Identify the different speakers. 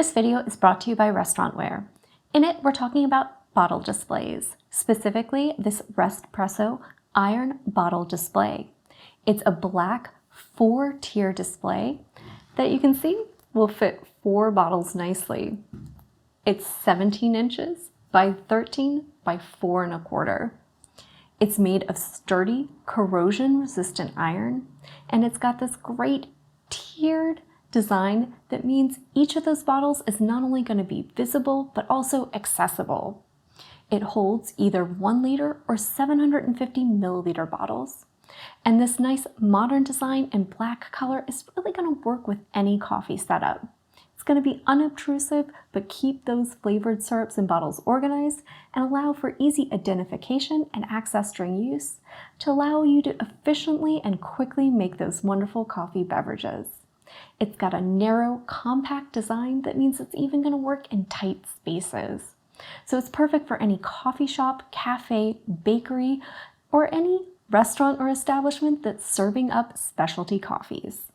Speaker 1: This video is brought to you by Restaurantware. In it, we're talking about bottle displays, specifically this Restpresso iron bottle display. It's a black 4-tier display that you can see will fit 4 bottles nicely. It's 17 inches by 13 by 4 1/4. It's made of sturdy, corrosion-resistant iron, and it's got this great tiered design that means each of those bottles is not only going to be visible, but also accessible. It holds either 1 liter or 750 milliliter bottles. And this nice modern design and black color is really going to work with any coffee setup. It's going to be unobtrusive, but keep those flavored syrups and bottles organized and allow for easy identification and access during use to allow you to efficiently and quickly make those wonderful coffee beverages. It's got a narrow, compact design that means it's even going to work in tight spaces. So it's perfect for any coffee shop, cafe, bakery, or any restaurant or establishment that's serving up specialty coffees.